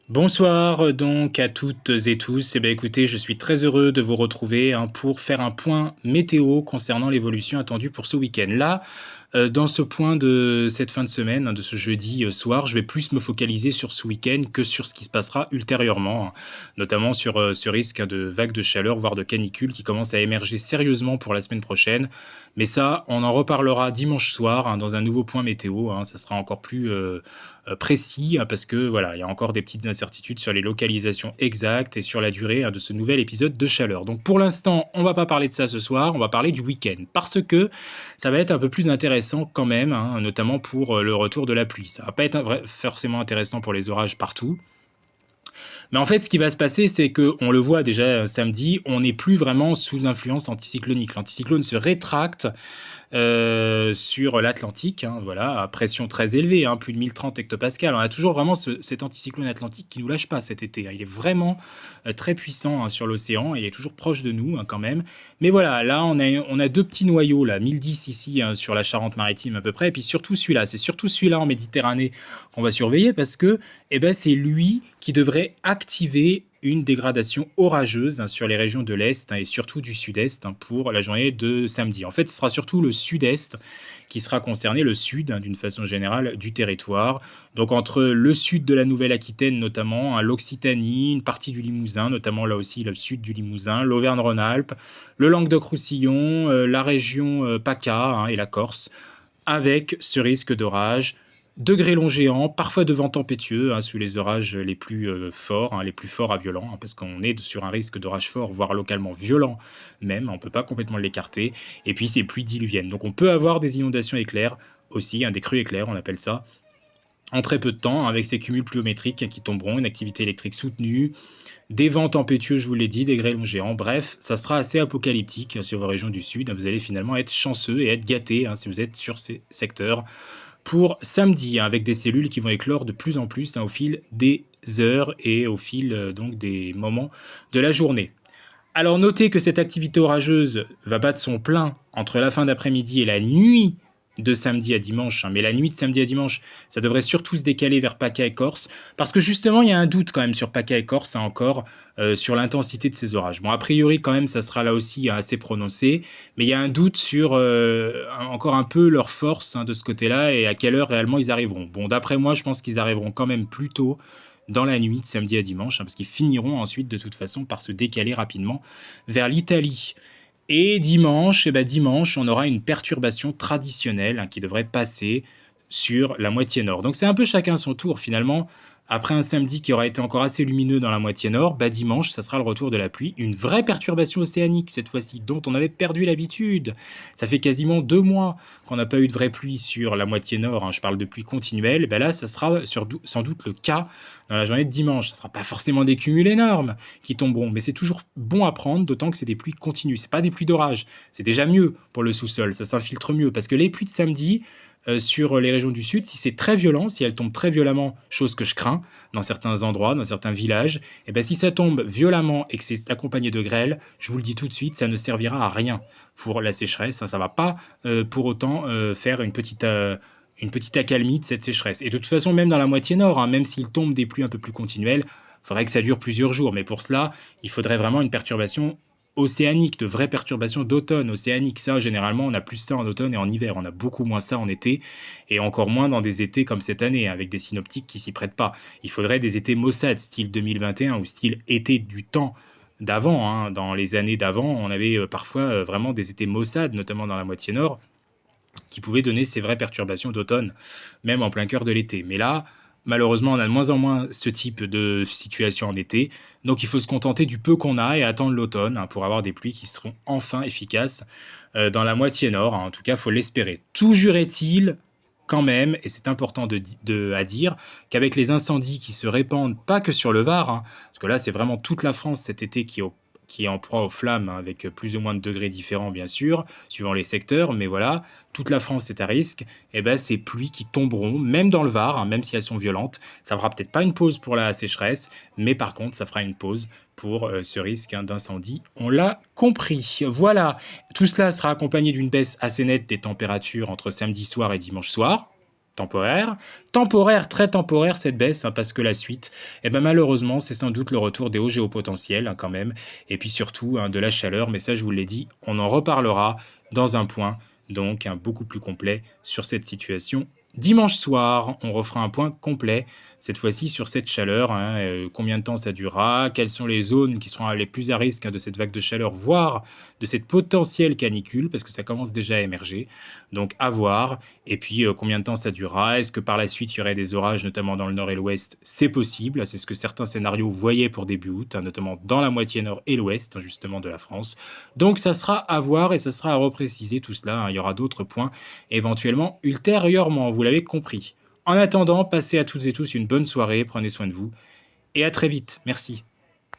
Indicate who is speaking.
Speaker 1: Bonsoir donc à toutes et tous. Eh bien écoutez, je suis très heureux de vous retrouver pour faire un point météo concernant l'évolution attendue pour ce week-end. Là, dans ce point de cette fin de semaine, de ce jeudi soir, je vais plus me focaliser sur ce week-end que sur ce qui se passera ultérieurement, notamment sur ce risque de vague de chaleur, voire de canicule qui commence à émerger sérieusement pour la semaine prochaine. Mais ça, on en reparlera dimanche soir dans un nouveau point météo. Ça sera encore plus précis parce que voilà, il y a encore des petites incertitudes sur les localisations exactes et sur la durée de ce nouvel épisode de chaleur. Donc pour l'instant, on va pas parler de ça ce soir, on va parler du week-end parce que ça va être un peu plus intéressant quand même, notamment pour le retour de la pluie. Ça va pas être forcément intéressant pour les orages partout. Mais en fait, ce qui va se passer, c'est que on le voit déjà samedi, on n'est plus vraiment sous influence anticyclonique. L'anticyclone se rétracte sur l'Atlantique, voilà, à pression très élevée, plus de 1030 hectopascales. On a toujours vraiment cet anticyclone atlantique qui nous lâche pas cet été. Il est vraiment très puissant sur l'océan, il est toujours proche de nous quand même. Mais voilà, là on a deux petits noyaux, là, 1010 ici sur la Charente-Maritime à peu près, et puis surtout celui-là. C'est surtout celui-là en Méditerranée qu'on va surveiller parce que c'est lui qui devrait activer une dégradation orageuse sur les régions de l'Est et surtout du Sud-Est pour la journée de samedi. En fait, ce sera surtout le Sud-Est qui sera concerné, le Sud d'une façon générale du territoire. Donc entre le Sud de la Nouvelle-Aquitaine notamment, l'Occitanie, une partie du Limousin, notamment là aussi le Sud du Limousin, l'Auvergne-Rhône-Alpes, le Languedoc-Roussillon, la région PACA et la Corse, avec ce risque d'orage. Degrés longs géants, parfois de vents tempétueux sous les orages les plus forts, les plus forts à violents, parce qu'on est sur un risque d'orage fort, voire localement violent même, on ne peut pas complètement l'écarter, et puis ces pluies diluviennes. Donc on peut avoir des inondations éclairs aussi, des crues éclairs on appelle ça, en très peu de temps, avec ces cumuls pluviométriques qui tomberont, une activité électrique soutenue, des vents tempétueux, je vous l'ai dit, des grêlons géants. Bref, ça sera assez apocalyptique sur vos régions du Sud. Vous allez finalement être chanceux et être gâtés si vous êtes sur ces secteurs pour samedi, avec des cellules qui vont éclore de plus en plus au fil des heures et au fil donc des moments de la journée. Alors notez que cette activité orageuse va battre son plein entre la fin d'après-midi et la nuit de samedi à dimanche, mais la nuit de samedi à dimanche, ça devrait surtout se décaler vers PACA et Corse, parce que justement, il y a un doute quand même sur PACA et Corse, encore, sur l'intensité de ces orages. Bon, a priori, quand même, ça sera là aussi assez prononcé, mais il y a un doute sur encore un peu leur force de ce côté-là, et à quelle heure réellement ils arriveront. Bon, d'après moi, je pense qu'ils arriveront quand même plus tôt, dans la nuit de samedi à dimanche, parce qu'ils finiront ensuite, de toute façon, par se décaler rapidement vers l'Italie. Et dimanche, dimanche, on aura une perturbation traditionnelle qui devrait passer sur la moitié nord. Donc c'est un peu chacun son tour finalement. Après un samedi qui aura été encore assez lumineux dans la moitié nord, dimanche, ça sera le retour de la pluie. Une vraie perturbation océanique cette fois-ci, dont on avait perdu l'habitude. Ça fait quasiment 2 mois qu'on n'a pas eu de vraie pluie sur la moitié nord. Je parle de pluie continuelle. Là, ça sera sans doute le cas dans la journée de dimanche. Ça ne sera pas forcément des cumuls énormes qui tomberont, mais c'est toujours bon à prendre, d'autant que c'est des pluies continues. C'est pas des pluies d'orage. C'est déjà mieux pour le sous-sol. Ça s'infiltre mieux parce que les pluies de samedi, sur les régions du sud, si c'est très violent, si elles tombent très violemment, chose que je crains dans certains endroits, dans certains villages, si ça tombe violemment et que c'est accompagné de grêle, je vous le dis tout de suite, ça ne servira à rien pour la sécheresse. Ça va pas pour autant faire une petite accalmie de cette sécheresse. Et de toute façon, même dans la moitié nord, même s'il tombe des pluies un peu plus continuelles, il faudrait que ça dure plusieurs jours. Mais pour cela, il faudrait vraiment une perturbation océanique, de vraies perturbations d'automne océanique. Ça, généralement, on a plus ça en automne et en hiver. On a beaucoup moins ça en été, et encore moins dans des étés comme cette année, avec des synoptiques qui s'y prêtent pas. Il faudrait des étés maussades, style 2021 ou style été du temps d'avant. Dans les années d'avant, on avait parfois vraiment des étés maussades, notamment dans la moitié nord, qui pouvaient donner ces vraies perturbations d'automne, même en plein cœur de l'été. Mais là, malheureusement, on a de moins en moins ce type de situation en été, donc il faut se contenter du peu qu'on a et attendre l'automne pour avoir des pluies qui seront enfin efficaces dans la moitié nord. En tout cas, il faut l'espérer. Toujours est-il quand même, et c'est important à dire, qu'avec les incendies qui se répandent, pas que sur le Var, parce que là, c'est vraiment toute la France cet été qui est en proie aux flammes, avec plus ou moins de degrés différents, bien sûr, suivant les secteurs, mais voilà, toute la France est à risque. Ces pluies qui tomberont, même dans le Var, même si elles sont violentes, ça fera peut-être pas une pause pour la sécheresse, mais par contre, ça fera une pause pour ce risque d'incendie. On l'a compris. Voilà, tout cela sera accompagné d'une baisse assez nette des températures entre samedi soir et dimanche soir. temporaire. Temporaire, très temporaire cette baisse, hein, parce que la suite, eh ben, malheureusement, c'est sans doute le retour des hauts géopotentiels, hein, quand même, et puis surtout, hein, de la chaleur, mais ça je vous l'ai dit, on en reparlera dans un point, donc beaucoup plus complet sur cette situation. Dimanche soir, on refera un point complet, cette fois-ci sur cette chaleur, hein, combien de temps ça durera, quelles sont les zones qui seront les plus à risque, hein, de cette vague de chaleur, voire de cette potentielle canicule, parce que ça commence déjà à émerger, donc à voir. Et puis, combien de temps ça durera? Est-ce que par la suite, il y aurait des orages, notamment dans le nord et l'ouest? C'est possible, c'est ce que certains scénarios voyaient pour début août, hein, notamment dans la moitié nord et l'ouest, hein, justement, de la France. Donc ça sera à voir et ça sera à repréciser tout cela, hein. Il y aura d'autres points éventuellement ultérieurement, vous l'avez compris. En attendant, passez à toutes et tous une bonne soirée, prenez soin de vous et à très vite. Merci.